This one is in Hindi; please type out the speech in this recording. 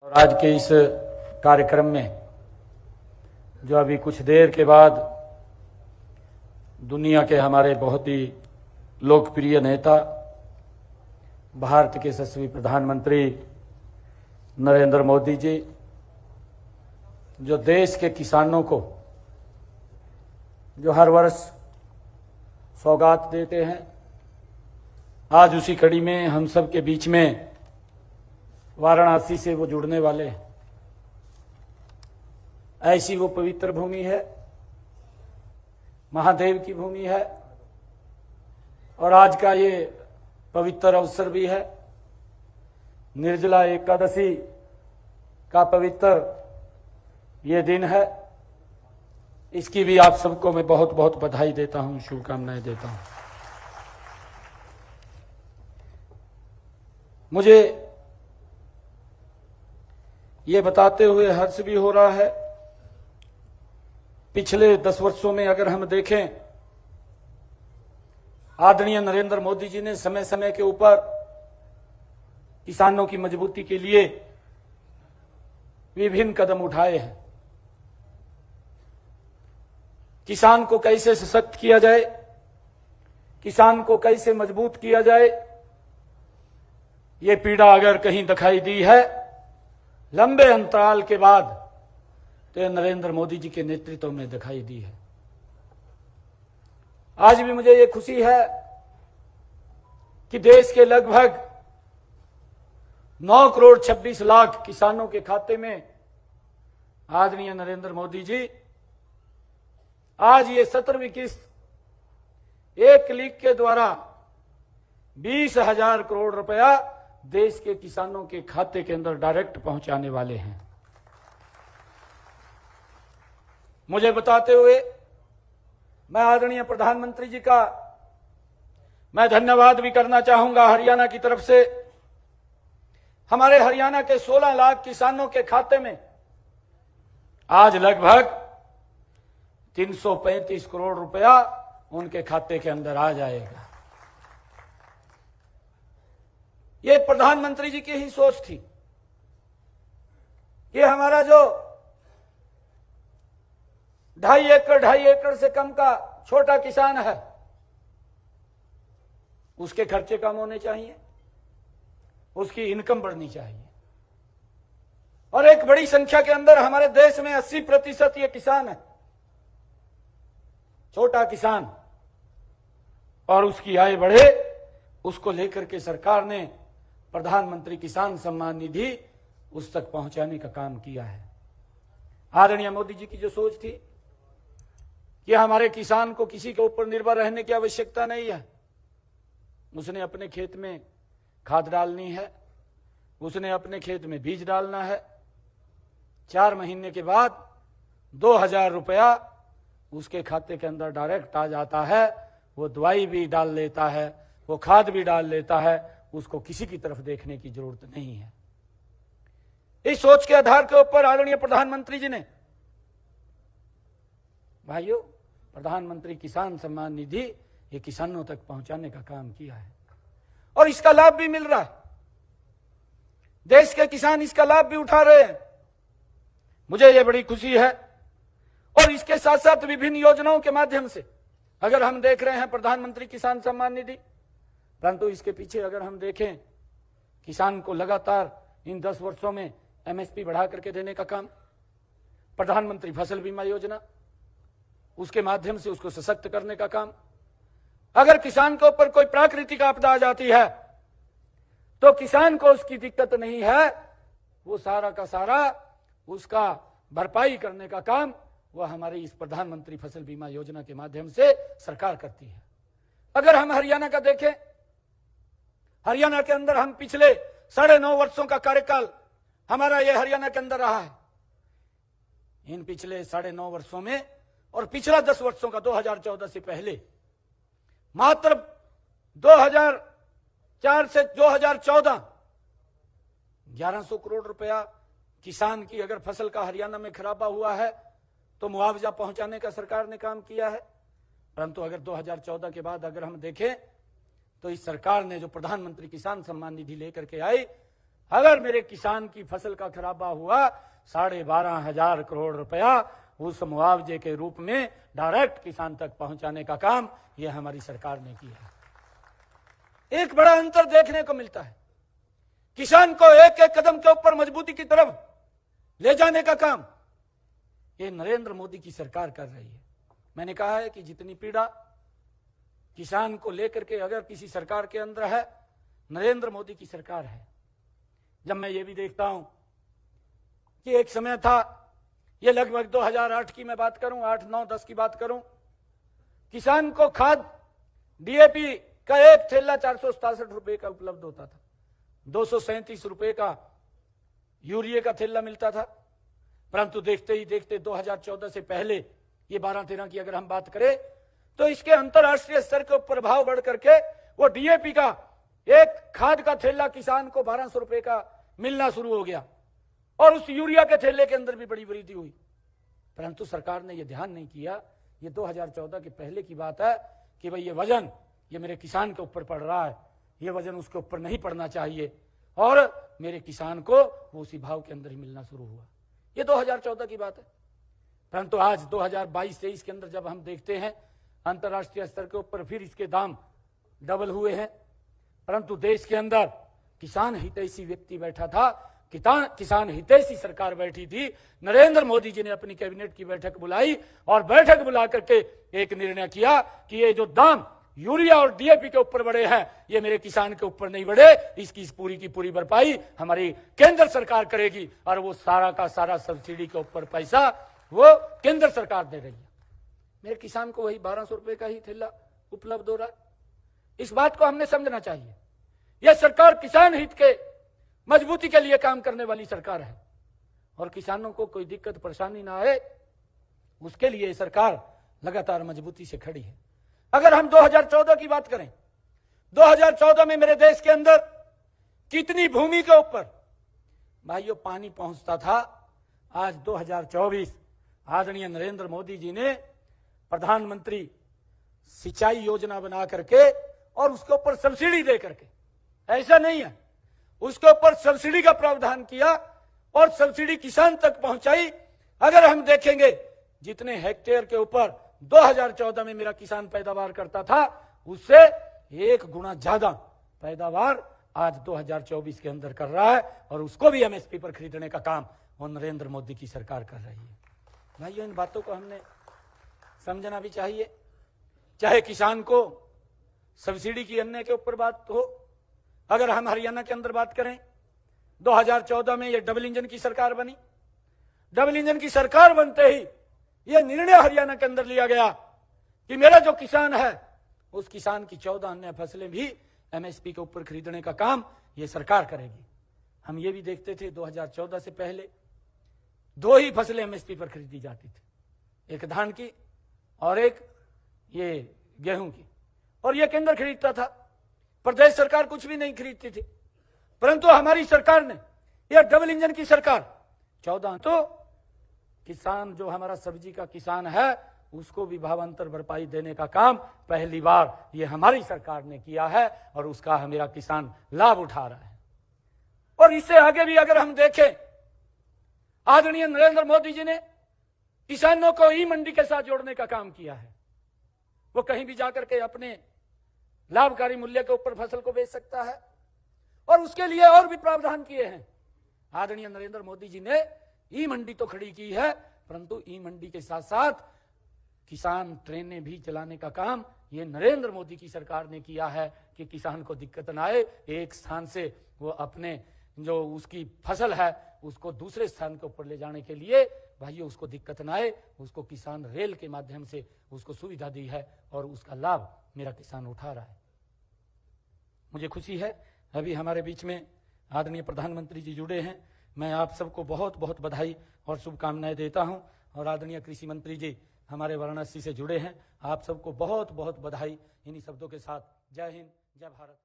और आज के इस कार्यक्रम में जो अभी कुछ देर के बाद दुनिया के हमारे बहुत ही लोकप्रिय नेता, भारत के यशस्वी प्रधानमंत्री नरेंद्र मोदी जी जो देश के किसानों को जो हर वर्ष सौगात देते हैं, आज उसी कड़ी में हम सब के बीच में वाराणसी से वो जुड़ने वाले हैं। ऐसी वो पवित्र भूमि है, महादेव की भूमि है, और आज का ये पवित्र अवसर भी है। निर्जला एकादशी का पवित्र ये दिन है। इसकी भी आप सबको मैं बहुत बहुत बधाई देता हूं, शुभकामनाएं देता हूं। मुझे ये बताते हुए हर्ष भी हो रहा है, पिछले 10 वर्षों में अगर हम देखें, आदरणीय नरेंद्र मोदी जी ने समय समय के ऊपर किसानों की मजबूती के लिए विभिन्न कदम उठाए हैं। किसान को कैसे सशक्त किया जाए, किसान को कैसे मजबूत किया जाए, ये पीड़ा अगर कहीं दिखाई दी है लंबे अंतराल के बाद, तो ये नरेंद्र मोदी जी के नेतृत्व में दिखाई दी है। आज भी मुझे ये खुशी है कि देश के लगभग 9 करोड़ 26 लाख किसानों के खाते में आदरणीय नरेंद्र मोदी जी आज ये 17वीं किस्त एक क्लिक के द्वारा 20,000 करोड़ रुपया देश के किसानों के खाते के अंदर डायरेक्ट पहुंचाने वाले हैं। मुझे बताते हुए मैं आदरणीय प्रधानमंत्री जी का मैं धन्यवाद भी करना चाहूंगा। हरियाणा की तरफ से हमारे हरियाणा के 16 लाख किसानों के खाते में आज लगभग 335 करोड़ रुपया उनके खाते के अंदर आ जाएगा। ये प्रधानमंत्री जी की ही सोच थी कि हमारा जो 2.5 एकड़ से कम का छोटा किसान है, उसके खर्चे कम होने चाहिए, उसकी इनकम बढ़नी चाहिए। और एक बड़ी संख्या के अंदर हमारे देश में 80% ये किसान है, छोटा किसान, और उसकी आय बढ़े, उसको लेकर के सरकार ने प्रधानमंत्री किसान सम्मान निधि उस तक पहुंचाने का काम किया है। आदरणीय मोदी जी की जो सोच थी कि हमारे किसान को किसी के ऊपर निर्भर रहने की आवश्यकता नहीं है, उसने अपने खेत में खाद डालनी है, उसने अपने खेत में बीज डालना है, 4 महीने के बाद 2,000 रुपया उसके खाते के अंदर डायरेक्ट आ जाता है। वो दवाई भी डाल लेता है, वो खाद भी डाल लेता है, उसको किसी की तरफ देखने की जरूरत नहीं है। इस सोच के आधार के ऊपर आदरणीय प्रधानमंत्री जी ने, भाइयों, प्रधानमंत्री किसान सम्मान निधि ये किसानों तक पहुंचाने का काम किया है, और इसका लाभ भी मिल रहा है। देश के किसान इसका लाभ भी उठा रहे हैं। मुझे ये बड़ी खुशी है। और इसके साथ साथ विभिन्न योजनाओं के माध्यम से अगर हम देख रहे हैं प्रधानमंत्री किसान सम्मान निधि, परंतु इसके पीछे अगर हम देखें, किसान को लगातार इन 10 वर्षों में एमएसपी बढ़ा करके देने का काम, प्रधानमंत्री फसल बीमा योजना, उसके माध्यम से उसको सशक्त करने का काम। अगर किसान के ऊपर कोई प्राकृतिक आपदा आ जाती है तो किसान को उसकी दिक्कत नहीं है, वो सारा का सारा उसका भरपाई करने का काम वह हमारी इस प्रधानमंत्री फसल बीमा योजना के माध्यम से सरकार करती है। अगर हम हरियाणा का देखें, हरियाणा के अंदर हम पिछले 9.5 वर्षों का कार्यकाल हमारा ये हरियाणा के अंदर रहा है। इन पिछले 9.5 वर्षों में और पिछला 10 वर्षों का 2014 से पहले मात्र 2004 से 2014 1100 करोड़ रुपया किसान की अगर फसल का हरियाणा में खराबा हुआ है तो मुआवजा पहुंचाने का सरकार ने काम किया है। परंतु अगर 2014 के बाद अगर हम देखें तो इस सरकार ने जो प्रधानमंत्री किसान सम्मान निधि लेकर के आई, अगर मेरे किसान की फसल का खराबा हुआ 12,500 करोड़ रुपया उस मुआवजे के रूप में डायरेक्ट किसान तक पहुंचाने का काम यह हमारी सरकार ने किया। एक बड़ा अंतर देखने को मिलता है, किसान को एक एक कदम के ऊपर मजबूती की तरफ ले जाने का काम ये नरेंद्र मोदी की सरकार कर रही है। मैंने कहा है कि जितनी पीड़ा किसान को लेकर के अगर किसी सरकार के अंदर है, नरेंद्र मोदी की सरकार है। जब मैं ये भी देखता हूं कि एक समय था, ये लगभग 2008 की मैं बात करूं, 8, 9, 10 की बात करूं, किसान को खाद डीएपी का एक थैला 467 रुपए का उपलब्ध होता था, 237 रुपए का यूरिया का थैला मिलता था। परंतु देखते ही देखते 2014 से पहले ये 12-13 की अगर हम बात करें तो इसके अंतरराष्ट्रीय स्तर के ऊपर भाव बढ़ करके वो डीएपी का एक खाद का थैला किसान को 1200 रुपए का मिलना शुरू हो गया और उस यूरिया के थैले के अंदर भी बड़ी वृद्धि हुई। परंतु सरकार ने यह ध्यान नहीं किया, ये 2014 के पहले की बात है, कि भाई ये वजन ये मेरे किसान के ऊपर पड़ रहा है, ये वजन उसके ऊपर नहीं पड़ना चाहिए और मेरे किसान को वो उसी भाव के अंदर ही मिलना शुरू हुआ। ये 2014 की बात है। परंतु आज 2022-23 के अंदर जब हम देखते हैं अंतर्राष्ट्रीय स्तर के ऊपर फिर इसके दाम डबल हुए हैं, परंतु देश के अंदर किसान हितैषी व्यक्ति बैठा था, किसान हितैषी सरकार बैठी थी। नरेंद्र मोदी जी ने अपनी कैबिनेट की बैठक बुलाई और बैठक बुला करके एक निर्णय किया कि ये जो दाम यूरिया और डीएपी के ऊपर बढ़े हैं ये मेरे किसान के ऊपर नहीं बढ़े, इसकी इस पूरी की पूरी भरपाई हमारी केंद्र सरकार करेगी और वो सारा का सारा सब्सिडी के ऊपर पैसा वो केंद्र सरकार दे रही है। मेरे किसान को वही 1200 रुपए का ही थैला उपलब्ध हो रहा है। इस बात को हमने समझना चाहिए। यह सरकार किसान हित के मजबूती के लिए काम करने वाली सरकार है और किसानों को कोई दिक्कत परेशानी ना आए उसके लिए सरकार लगातार मजबूती से खड़ी है। अगर हम 2014 की बात करें, 2014 में मेरे देश के अंदर कितनी भूमि के ऊपर भाइयों पानी पहुंचता था, आज 2024 आदरणीय नरेंद्र मोदी जी ने प्रधानमंत्री सिंचाई योजना बना करके और उसके ऊपर सब्सिडी दे करके, ऐसा नहीं है, उसके ऊपर सब्सिडी का प्रावधान किया और सब्सिडी किसान तक पहुंचाई। अगर हम देखेंगे जितने हेक्टेयर के ऊपर 2014 में मेरा किसान पैदावार करता था उससे 1 गुना ज्यादा पैदावार आज 2024 के अंदर कर रहा है और उसको भी एमएसपी पर खरीदने का काम और नरेंद्र मोदी की सरकार कर रही है। भाइयों इन बातों को हमने समझना भी चाहिए। चाहे किसान को सब्सिडी की अन्य के ऊपर बात हो, अगर हम हरियाणा के अंदर बात करें 2014 में ये डबल इंजन की सरकार बनी। डबल इंजन की सरकार बनते ही यह निर्णय हरियाणा के अंदर लिया गया कि मेरा जो किसान है उस किसान की 14 अन्य फसलें भी एमएसपी के ऊपर खरीदने का काम यह सरकार करेगी। हम ये भी देखते थे 2014 से पहले 2 ही फसलें एमएसपी पर खरीदी जाती थी, एक धान की और एक ये गेहूं की, और यह केंद्र खरीदता था, प्रदेश सरकार कुछ भी नहीं खरीदती थी। परंतु हमारी सरकार ने, यह डबल इंजन की सरकार 14, तो किसान जो हमारा सब्जी का किसान है उसको भी भावांतर भरपाई देने का काम पहली बार ये हमारी सरकार ने किया है और उसका मेरा किसान लाभ उठा रहा है। और इससे आगे भी अगर हम देखें, आदरणीय नरेंद्र मोदी जी ने किसानों को ई मंडी के साथ जोड़ने का काम किया है। वो कहीं भी जाकर के अपने लाभकारी मूल्य के ऊपर फसल को बेच सकता है और उसके लिए और भी प्रावधान किए हैं। आदरणीय नरेंद्र मोदी जी ने ई मंडी तो खड़ी की है, परंतु ई मंडी के साथ साथ किसान ट्रेनें भी चलाने का काम ये नरेंद्र मोदी की सरकार ने किया है कि किसान को दिक्कत ना आए, एक स्थान से वो अपने जो उसकी फसल है उसको दूसरे स्थान के ऊपर ले जाने के लिए भाइयों उसको दिक्कत ना आए, उसको किसान रेल के माध्यम से उसको सुविधा दी है और उसका लाभ मेरा किसान उठा रहा है। मुझे खुशी है अभी हमारे बीच में आदरणीय प्रधानमंत्री जी जुड़े हैं। मैं आप सबको बहुत बहुत बधाई और शुभकामनाएं देता हूं और आदरणीय कृषि मंत्री जी हमारे वाराणसी से जुड़े हैं, आप सबको बहुत बहुत बधाई। इन्हीं शब्दों के साथ जय हिंद, जय भारत।